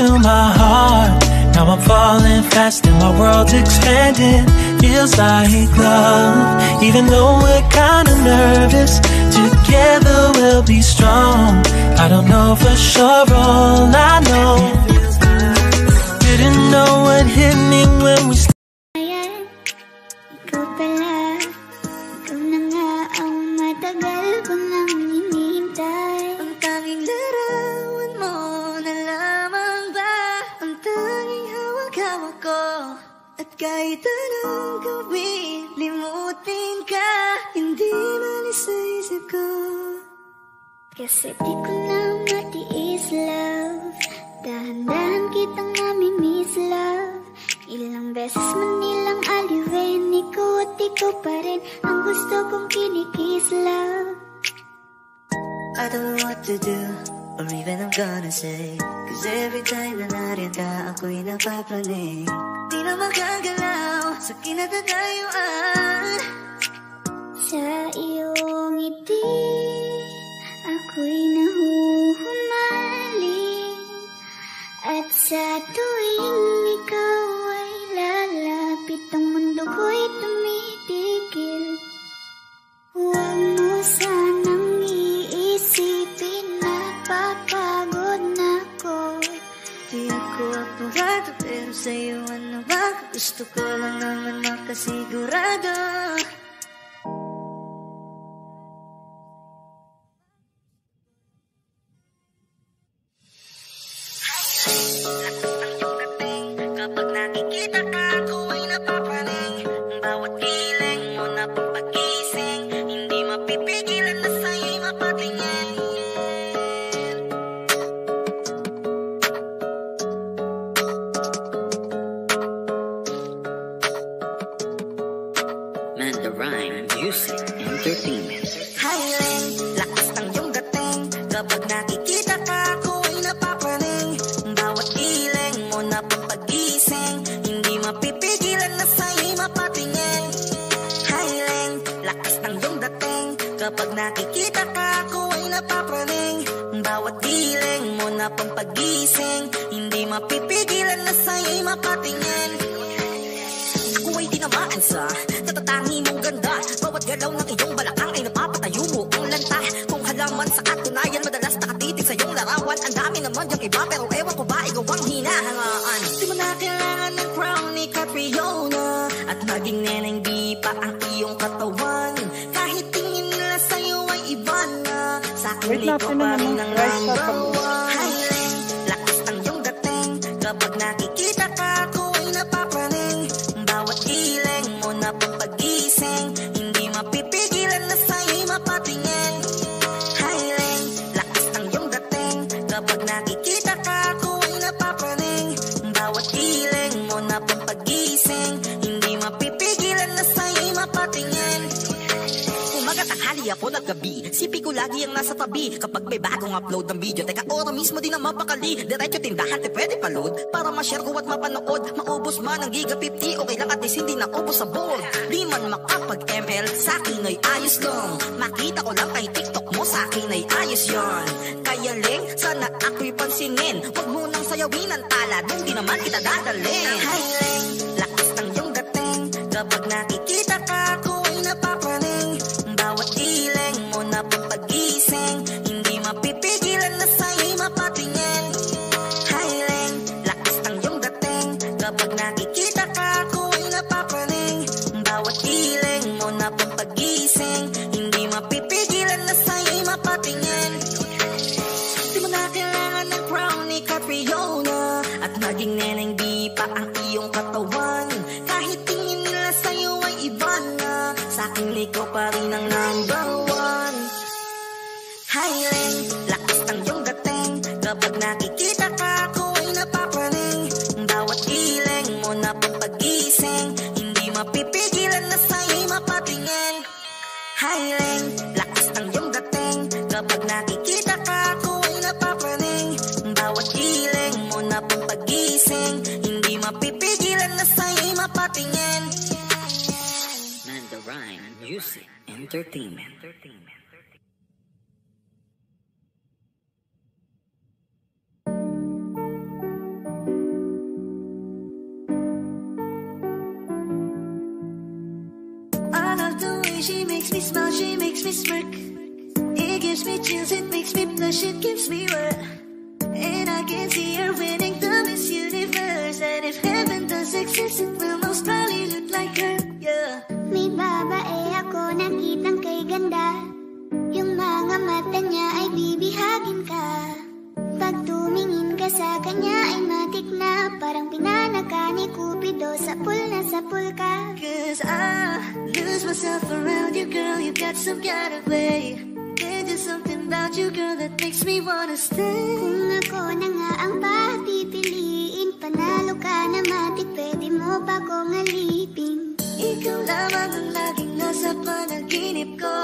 into my heart. Now I'm falling fast and my world's expanding. Feels like love, even though we're kinda nervous. Together we'll be strong. I don't know for sure, all I know. Didn't know what hit me when we ikaw pala, ikaw na nga ang matagal ko nang hinihintay. Ang tanging larawan mo na lamang ba ang tanging hawak-hawak ko. At kahit anong gawin, limutin ka, hindi malis sa isip ko. Kasi di ko na matiis, love. Dahan-dahan kitang nami-miss, love. Ilang beses man nilang aliwin, ikaw at ikaw pa rin ang gusto kong kinikis, love. I don't know what to do, or even I'm gonna say. Cause every time na nariyan ka, ako'y napapraning. Di na makagalaw sa kinatatayuan. Sa iyong ngiti, ako'y nahuhumaling. At sa tuwing ikaw ay lalapit, ang mundo ko'y tumitigil. Huwag mo sanang iisipin na papagod na ko. Di ako apurado, pero sa'yo ano ba? Gusto ko lang naman makasigurado. Kapag nakikita ka, ako ay napapraning. Bawat kiling mo na papagising, hindi mapipigilan na sa'yo'y mapatingin. Mandarine Music Entertainment. Highland, lakas ng iyong dating. Kapag nakikita ka, ako ay napapraning. Bawat kiling mo na papagising, hindi mapipigilan na sa'yo'y mapatingin. Highland, lakas ng iyong dating. Kapag nakikita ka, ako ay napapraning. Bawat kiling mo na pampagising, hindi mapipigilan na sa'yo'y mapatingin. Ako ay tinamaan sa natatangi mong ganda. Bawat galaw ng iyong balakang ay napapatayo mo ang lanta. Kung halaman sa katunayan, madalas nakatitig sa iyong larawan. Ang dami naman yung iba, pero ewan ko ba, ikaw ang hinahangaan. Di mo na kailangan ng crown ni Catriona, at maging neneng di pa ang iyong katawan. Kahit tingin nila sa'yo ay iba na, sa'kin ikaw pa rin ang number one. Highland, lakas ng iyong dating. Kapag nakikita ka, ako ay napapraning. Bawat kiling mo na pampagising, hindi mapipigilan na sa'yo'y mapatingin. Highland, lakas ng iyong dating. Kapag nakikita ka, ako ay napapraning. Bawat kiling mo na pampagising, hindi mapipigilan na sa'yo'y mapatingin. Umaga, tanghali, ako at gabi, sipi ko lagi ang nasa tabi. Kapag may bagong upload ng video, teka ora mismo din ang mapakali. Diretso tindahan, te pwede pa-load, para ma-share ko at mapanood. Maubos man ang giga 50, okay lang at least hindi na ubos sa board. Di man makapag-ML, sa'kin ay ayos lang. Makita ko lang kay TikTok mo, sa'kin ay ayos yon. Kaya ling, sana ako'y pansinin. Huwag mo nang sayawin ang tala, dun di naman kita dadalhin. Highland, lakas ng iyong dating. Kapag nakikita ka, ako ay napapraning. Bawat kiling mo na pampagising, hindi mapipigilan na sa'yo'y mapatingin. Highland, lakas ng iyong dating. Kapag nakikita ka, ako ay napapraning. Bawat kiling mo na pampagising, hindi mapipigilan na sa'yo'y mapatingin. Di mo na kailangan ng crown ni Catriona, at maging neneng di pa ang iyong katawan. Kahit tingin nila sa'yo ay iba na, sa'kin ikaw pa rin ang number one. Highland, lakas ng iyong dating. Kapag nakikita ka, ako ay napapraning. Bawat kiling mo na pampagising, hindi mapipigilan na sa'yo'y mapatingin. Highland, lakas ng iyong dating. Kapag nakikita ka, ako ay napapraning. Bawat kiling mo na pampagising, hindi mapipigilan na sa'yo'y mapatingin. Mandarine Music Entertainment. smile, she makes me smirk. It gives me chills, it makes me blush, it gives me work. And I can see her winning the Miss Universe. And if heaven does exist, it will most probably look like her, yeah. May babae ako nakitang kay ganda. Yung mga mata niya ay bibihagin ka. Pag tumingin ka sa kanya ay matik na. Parang pinanaka ni Cupido, sapul na sapul ka. Cause I lose myself around you, girl, you got some kind of way. There's just something about you, girl, that makes me wanna stay. Kung ako na nga ang papipiliin, panalo ka na matik, pwede mo pa kong alipin. Ikaw lamang ang laging nasa panaginip ko.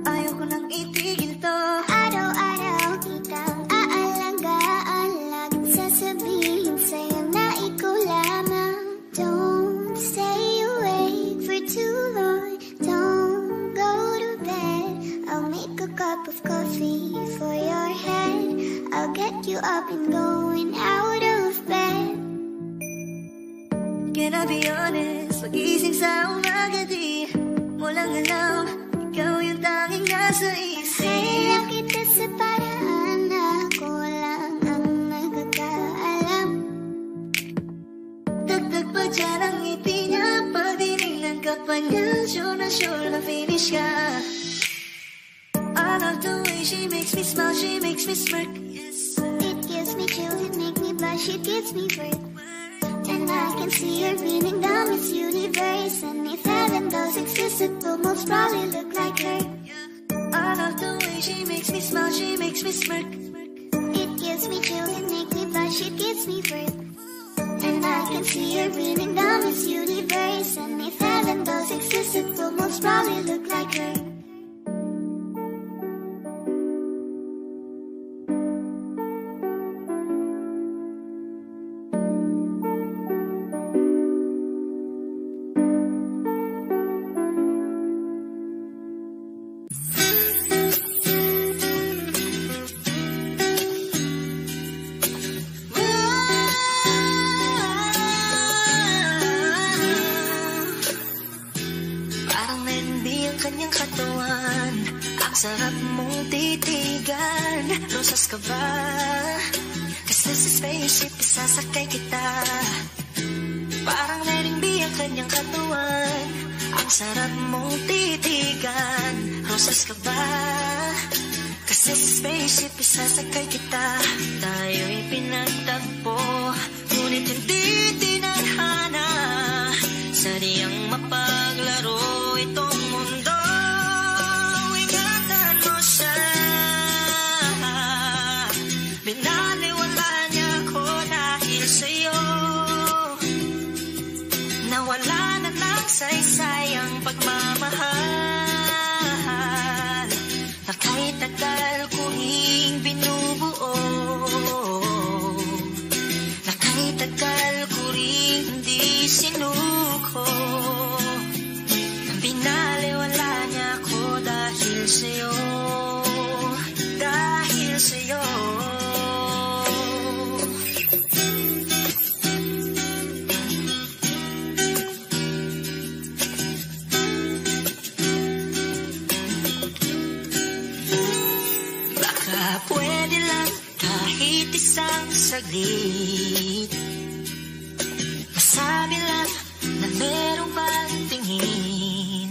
Ayaw ko nang itigil to. Araw-araw kitang aalagaan, laging sasabihin sa'yo na ikaw lamang. Don't stay awake for too long, don't go to bed. I'll make a cup of coffee for your head. I'll get you up and going out of bed. Can I be honest? Pag-ising sa umaga di mo lang alam, ikaw yung tanging nasa isip. Hayaan kita sa paraan na ako lang ang nagkakaalam. Dagdag pa dyan ang ngiti niya, pag dinignan ka pa niya, sure na finish ka. I love the way she makes me smile, she makes me smirk. Yes. It gives me chills, it makes me blush, it gives me work. And I can see her winning the Miss Universe. And if heaven does exist, it will most probably look like her. I love the way she makes me smile, she makes me smirk. It gives me chills, it makes me blush, it gives me work. And I can see her winning the Miss Universe. And if heaven does exist, it will most probably look like her. Sarap mong titigan, rosas ka ba? Kasi sa spaceship isasakay kita. Parang letting be ang kanyang katawan. Ang sarap mong titigan, rosas ka ba? Kasi sa spaceship isasakay kita. Tayo'y pinagtagpo, ngunit hindi tinadhana. Sadyang mapaglaro itong mundo. Binaliwala niya ako dahil sa'yo. Nawala na lang saysay ang pagmamahal na kahit tagal ko ring binubuo, na kahit tagal ko ring hindi sinuko. Binaliwala niya ako dahil sa'yo, dahil sa'yo. Pwede lang kahit isang saglit, masabi lang na meron kang tingin.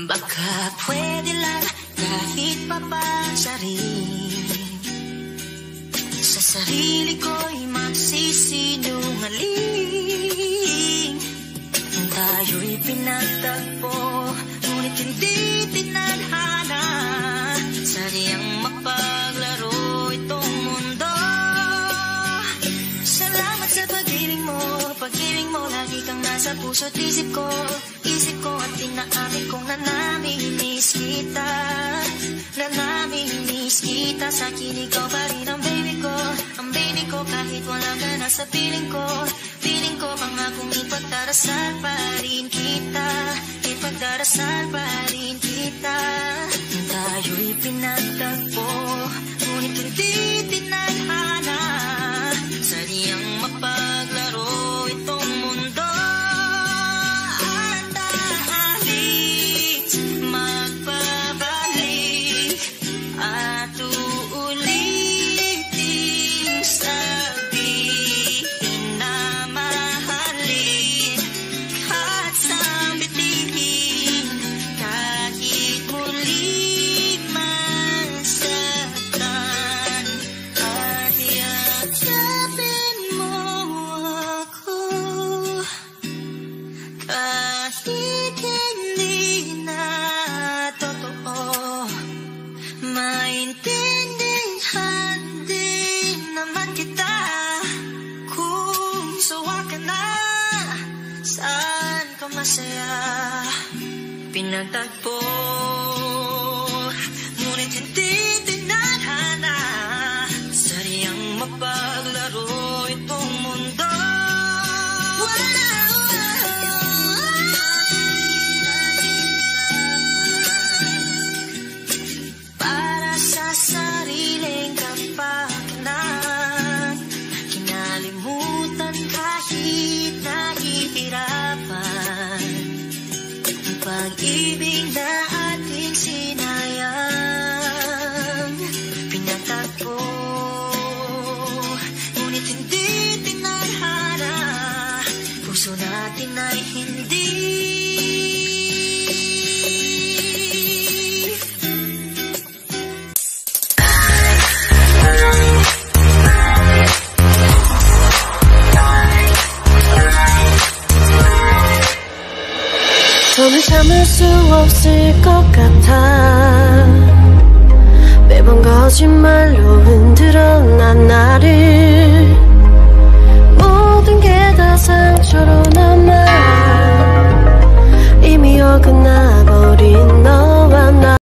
Baka pwede lang kahit papansarin, sa sarili ko'y magsisinungaling. Tayo'y pinagtagpo, ngunit hindi tinadhana. Sadyang mapaglaro itong mundo. Salamat sa pag-ibig mo, lagi kang nasa puso't isip ko at tinaamin kong nanamimiss kita. Nanamimiss kita, sa akin ikaw pa rin ang baby ko, kahit wala ka na sa piling ko. Piling ko pangakong ipagdarasal pa rin kita, ipagdarasal pa rin kita. Tayo'y pinagtagpo, ngunit hindi tinadhana. Sadyang mapaglaro itong mundo. At dahil pinagtagpo. Ngunit hindi tinadhana, sadyang mapaglaro itong mundo. Para sa sariling kapakanan, kinalimutan kahit nahihirapan ang pag-ibig na ating sinayang. Pinagtagpo, ngunit hindi tinadhana, puso natin ay hindi. 더는 참을 수 없을 것 같아. 매번 거짓말로 흔들어 난 나를